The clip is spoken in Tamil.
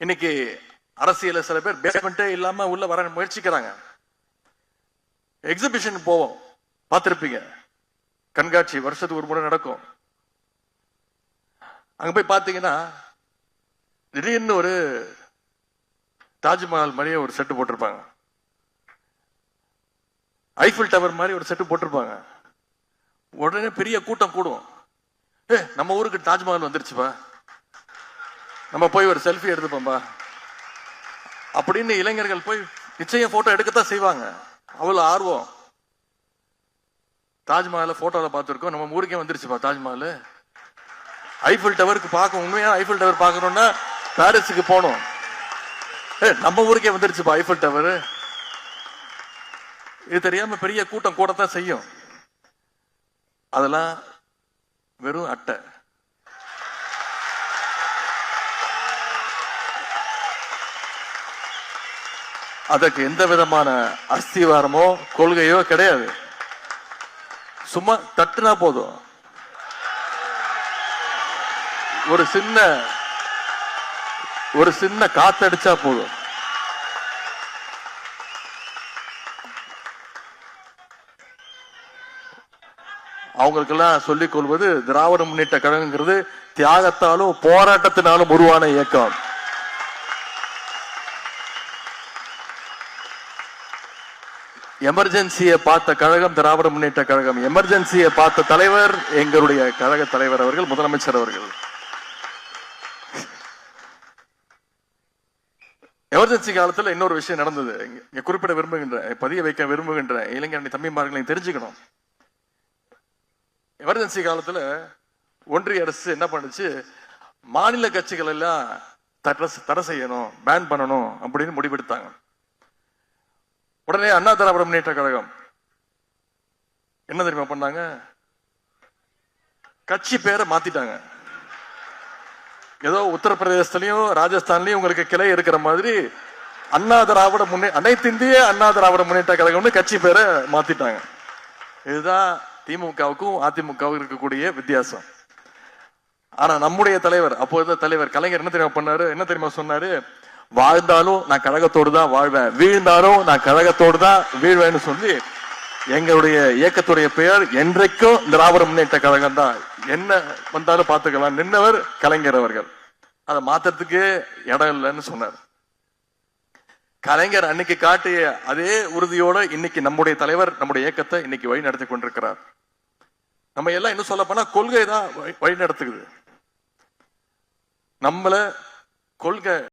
இன்னைக்கு அரசியல சில பேர் பேஸ்மெண்டே இல்லாம உள்ள வர முயற்சிக்கிறாங்க. எக்ஸிபிஷன் போவோம், பார்த்திருப்பீங்க. கண்காட்சி வருஷத்துக்கு ஒரு முறை நடக்கும். அங்க போய் பாத்தீங்கன்னா திடீர்னு ஒரு தாஜ்மஹால் மாதிரியே ஒரு செட்டு போட்டிருப்பாங்க. ஐஃபில் டவர் மாதிரி ஒரு செட்டு போட்டிருப்பாங்க. உடனே பெரிய கூட்டம் கூடும். நம்ம ஊருக்கு தாஜ்மஹால் வந்துருச்சுப்பா, நம்ம போய் ஒரு செல்ஃபி எடுத்துப்போம்பா அப்படின்னு இளைஞர்கள் போய் நிச்சயம் போட்டோ எடுக்கத்தான் செய்வாங்க. அவ்வளவு ஆர்வம். தாஜ்மஹால் போட்டோல பார்த்திருக்கோம், நம்ம ஊருக்கே வந்துருச்சுப்பா தாஜ்மஹால். ஐஃபில் டவருக்கு பார்க்க, உண்மையான ஐஃபில் டவர் பார்க்கணும்னா பாரிஸுக்கு போனோம். நம்ம ஊருக்கே வந்துருச்சுப்பா ஐஃபில் டவர். இது தெரியாம பெரிய கூட்டம் கூடத்தான் செய்யும். அதெல்லாம் வெறும் அட்டை. அதற்கு எந்த விதமான அஸ்திவாரமோ கொள்கையோ கிடையாது. சும்மா தட்டுனா போதும், ஒரு சின்ன காத்தடிச்சா போதும். அவங்களுக்கெல்லாம் சொல்லிக் கொள்வது, திராவிட முன்னேற்ற கழகங்கிறது தியாகத்தாலும் போராட்டத்தினாலும் உருவான இயக்கம். எமர்ஜென்சியை பார்த்த கழகம் திராவிட முன்னேற்ற கழகம். எமர்ஜென்சியை பார்த்த தலைவர் எங்களுடைய கழக தலைவர் அவர்கள், முதலமைச்சர் அவர்கள். எமர்ஜென்சி காலத்துல இன்னொரு விஷயம் நடந்தது, குறிப்பிட விரும்புகின்ற, பதிய வைக்க விரும்புகின்ற இளைஞரணி தம்பிமார்களையும் தெரிஞ்சுக்கணும். எமர்ஜென்சி காலத்துல ஒன்றிய அரசு என்ன பண்ணுச்சு, மாநில கட்சிகள் எல்லாம் தடை செய்யணும், பேன் பண்ணணும் அப்படின்னு முடிவெடுத்தாங்க. உடனே அண்ணா திராவிட முன்னேற்ற கழகம் என்ன தெரியுமா பண்ணாங்க, கட்சி பேரை மாத்திட்டாங்க. ஏதோ உத்தரப்பிரதேசத்திலையும் ராஜஸ்தான்லயும் உங்களுக்கு கிளை இருக்கிற மாதிரி அண்ணா திராவிட அனைத்து இந்திய அண்ணா திராவிட முன்னேற்ற கழகம்னு கட்சி பேரை மாத்திட்டாங்க. இதுதான் திமுகவுக்கும் அதிமுகவுக்கும் இருக்கக்கூடிய வித்தியாசம். ஆனா நம்முடைய தலைவர், அப்போது தலைவர் கலைஞர் என்ன தெரியுமா பண்ணாரு, என்ன தெரியுமா சொன்னாரு, வாழ்ந்தாலும் நான் கழகத்தோடு தான் வாழ்வேன், வீழ்ந்தாலும் நான் கழகத்தோடு தான் வீழ்வேன்னு சொல்லி, எங்களுடைய இயக்கத்துடைய பெயர் என்றைக்கும் திராவிட முன்னேற்ற கழகம் தான், என்ன வந்தாலும் பார்த்துக்கலாம் நின்னவர் கலைஞர் அவர்கள். அதை மாத்துறதுக்கு இடம் இல்லைன்னு சொன்னார். கலைஞர் அன்னைக்கு காட்டிய அதே உறுதியோட இன்னைக்கு நம்முடைய தலைவர் நம்முடைய இயக்கத்தை இன்னைக்கு வழி நடத்தி கொண்டிருக்கிறார். நம்ம எல்லாம் இன்னும் சொல்ல போனா கொள்கை தான் வழி நடத்துக்குது நம்மள. கொள்கை